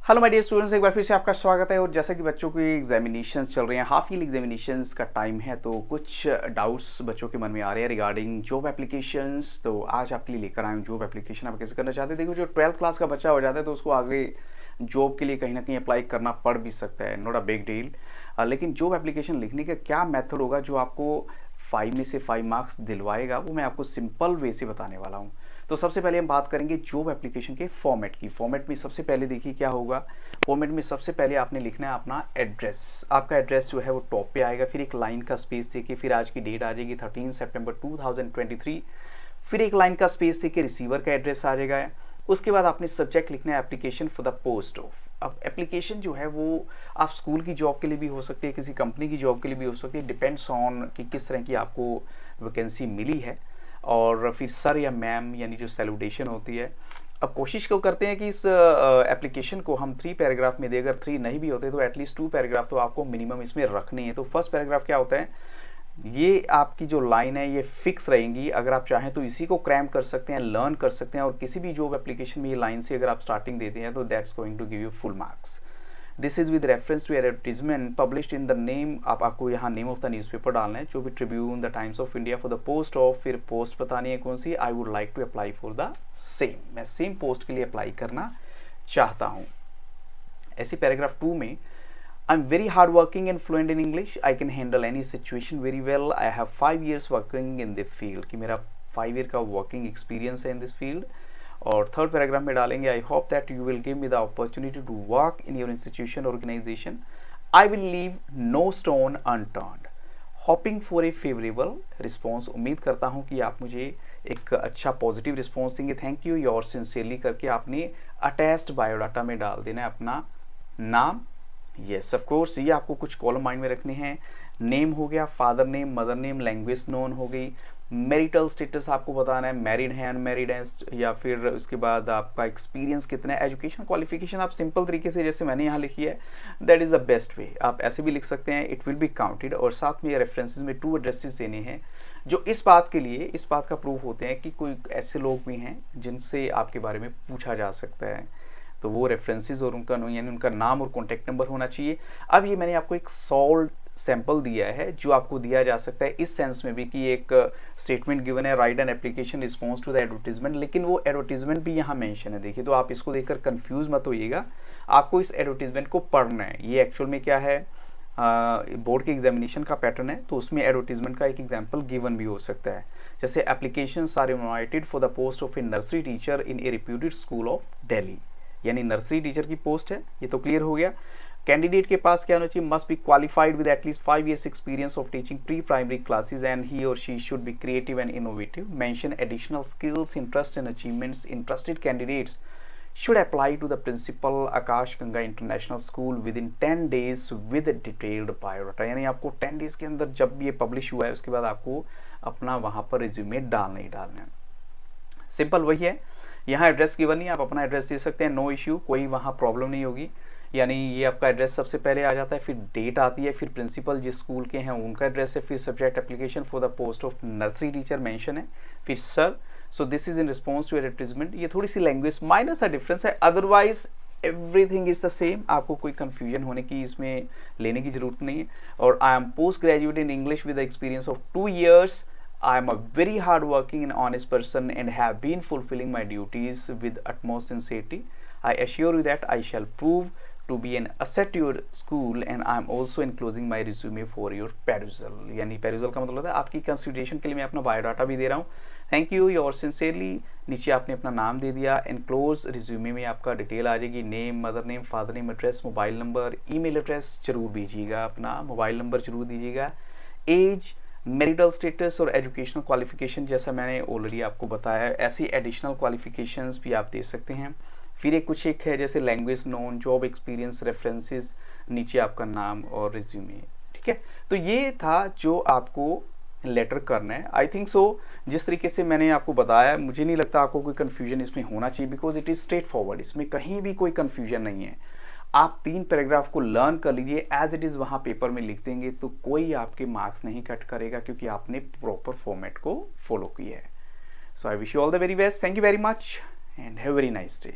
Hello my dear students, एक बार फिर से आपका स्वागत है। और जैसा कि बच्चों की एग्जामिनेशंस चल रहे हैं, हाफ ईयर एग्जामिनेशंस का टाइम है, तो कुछ डाउट्स बच्चों के मन में आ रहे हैं रिगार्डिंग जॉब एप्लीकेशंस। तो आज आपके लिए लेकर आए हूँ जॉब एप्लीकेशन आप कैसे करना चाहते हैं। देखो, जो 12th क्लास का बच्चा हो जाता है तो उसको आगे जॉब के लिए कहीं ना कहीं अप्लाई करना पड़ भी सकता है, नॉट अ बिग डील। लेकिन जॉब एप्लीकेशन लिखने का क्या मेथड होगा जो आपको 5 में से 5 मार्क्स दिलवाएगा, वो मैं आपको सिंपल वे से बताने वाला हूँ। तो सबसे पहले हम बात करेंगे जॉब एप्लीकेशन के फॉर्मेट की। फॉर्मेट में सबसे पहले देखिए क्या होगा। फॉर्मेट में सबसे पहले आपने लिखना है अपना एड्रेस। आपका एड्रेस जो है वो टॉप पे आएगा, फिर एक लाइन का स्पेस देखिए, फिर आज की डेट आ जाएगी 13 सितंबर 2023, फिर एक लाइन का स्पेस देखिए, रिसीवर का एड्रेस आ जाएगा। उसके बाद आपने सब्जेक्ट लिखना है application for the post of. अब एप्लीकेशन जो है वो आप स्कूल की जॉब के लिए भी हो सकती है, किसी कंपनी की जॉब के लिए भी हो सकती है, डिपेंड्स ऑन कि किस तरह की आपको वैकेंसी मिली है। और फिर सर या मैम यानी जो सैल्यूटेशन होती है। अब कोशिश क्यों करते हैं कि इस एप्लीकेशन को हम 3 पैराग्राफ में दे, अगर 3 नहीं भी होते तो एटलीस्ट 2 पैराग्राफ तो आपको मिनिमम इसमें रखने हैं। तो फर्स्ट पैराग्राफ क्या होता है, ये आपकी जो लाइन है ये फिक्स रहेंगी। अगर आप चाहें तो इसी को क्रैम कर सकते हैं, लर्न कर सकते हैं, और किसी भी जॉब एप्लीकेशन में ये लाइन से अगर आप स्टार्टिंग देते हैं तो that's going to give you full marks. This is with reference to advertisement published in the name. आपको यहाँ नेम ऑफ द न्यूज़पेपर डालना है, जो भी Tribune, the Times of India, for the post of, फिर पोस्ट बतानी है कौन सी, I would like to apply for the same. मैं सेम पोस्ट के लिए अप्लाई करना चाहता हूँ। ऐसी पैराग्राफ 2 में, I'm very hardworking and fluent in English. I can handle any situation very well. I have 5 years working in the field. कि मेरा 5 year का working experience है in this field. और थर्ड पैराग्राफ में डालेंगे, I hope that you will give me the opportunity to work in your institution organization. I will leave no stone unturned. Hoping for a favorable response. उम्मीद करता हूँ कि आप मुझे एक अच्छा पॉजिटिव रिस्पॉन्स देंगे। थैंक यू, योर सिंसियरली करके आपने अटैच्ड बायोडाटा में डाल देना है अपना नाम। यस ऑफ कोर्स, ये आपको कुछ कॉलम माइंड में रखने हैं। नेम हो गया, father name, mother name, language known हो गई, मैरिटल स्टेटस आपको बताना है, मैरिड है, अनमैरिड है, या फिर उसके बाद आपका एक्सपीरियंस कितना है, एजुकेशन क्वालिफिकेशन आप सिंपल तरीके से जैसे मैंने यहाँ लिखी है, that is the best way. आप ऐसे भी लिख सकते हैं, इट विल बी काउंटेड। और साथ में रेफरेंसेस में 2 एड्रेसेस देने हैं जो इस बात के लिए, इस बात का प्रूफ होते हैं कि कोई ऐसे लोग भी हैं जिनसे आपके बारे में पूछा जा सकता है। तो वो रेफरेंसेस और उनका यानी उनका नाम और कॉन्टैक्ट नंबर होना चाहिए। अब ये मैंने आपको एक सॉल्व सैंपल दिया है जो आपको दिया जा सकता है इस सेंस में भी कि एक स्टेटमेंट गिवन है, write an application response to the advertisement, लेकिन वो एडवर्टीजमेंट भी यहाँ मेंशन है। देखिए, तो आप इसको देखकर कंफ्यूज मत होइएगा, आपको इस एडवर्टीजमेंट को पढ़ना है। ये एक्चुअल में क्या है, बोर्ड के एग्जामिनेशन का पैटर्न है, तो उसमें एडवर्टीजमेंट का एक एग्जाम्पल गिवन भी हो सकता है। जैसे applications are invited for the post of a nursery teacher in a reputed school of Delhi, यानी नर्सरी टीचर की पोस्ट है, ये तो क्लियर हो गया। कैंडिडेट के पास क्या होना चाहिए, must be qualified with at least 5 years experience of teaching pre primary classes and he और she should be creative and innovative. Mention additional skills, interest and achievements. Interested candidates should apply to the principal Aakash Ganga international school within 10 days with detailed biodata. यानी आपको 10 days के अंदर जब ये publish हुआ है उसके बाद आपको अपना वहाँ पर रिज्यूमे डालना ही डालना है। सिंपल वही है, यहाँ एड्रेस गिवन नहीं, आप अपना एड्रेस दे सकते हैं, नो इश्यू, कोई वहाँ प्रॉब्लम नहीं होगी। यानी ये आपका एड्रेस सबसे पहले आ जाता है, फिर डेट आती है, फिर प्रिंसिपल जिस स्कूल के हैं उनका एड्रेस है, फिर subject application for the post of nursery teacher mention है, फिर sir. So this is in response to advertisement. ये थोड़ी सी लैंग्वेज माइनर सा डिफरेंस है, otherwise everything is the same. आपको कोई कंफ्यूजन होने की इसमें लेने की जरूरत नहीं है। और I am post graduate in English with experience of 2 years. I am a very hardworking and honest person and have been fulfilling my duties with utmost sincerity. I assure you that I shall prove to be an asset to your school and I am also enclosing my resume for your perusal. यानी perusal का मतलब होता है आपकी consideration के लिए मैं अपना बायोडाटा भी दे रहा हूँ। Thank you, your sincerely. नीचे आपने अपना नाम दे दिया, एनक्लोज रिज्यूमे में आपका डिटेल आ जाएगी, name, mother name, father name, address, mobile number, email address जरूर दीजिएगा, अपना मोबाइल नंबर जरूर दीजिएगा, एज, मैरिटल स्टेटस और एजुकेशनल क्वालिफिकेशन जैसा मैंने ऑलरेडी आपको बताया है। ऐसी एडिशनल क्वालिफिकेशंस भी आप दे सकते हैं। फिर एक है जैसे language known, job experience, references, नीचे आपका नाम और रिज्यूमे। ठीक है, तो ये था जो आपको लेटर करना है। आई थिंक सो जिस तरीके से मैंने आपको बताया, मुझे नहीं लगता आपको कोई कन्फ्यूजन इसमें होना चाहिए, because it is straight forward, इसमें कहीं भी कोई कन्फ्यूजन नहीं है। आप 3 पैराग्राफ को लर्न कर लीजिए, एज इट इज़ वहाँ पेपर में लिख देंगे तो कोई आपके मार्क्स नहीं कट करेगा, क्योंकि आपने प्रॉपर फॉर्मेट को फॉलो किया है। So I wish you all the very best, thank you very much and have very nice day.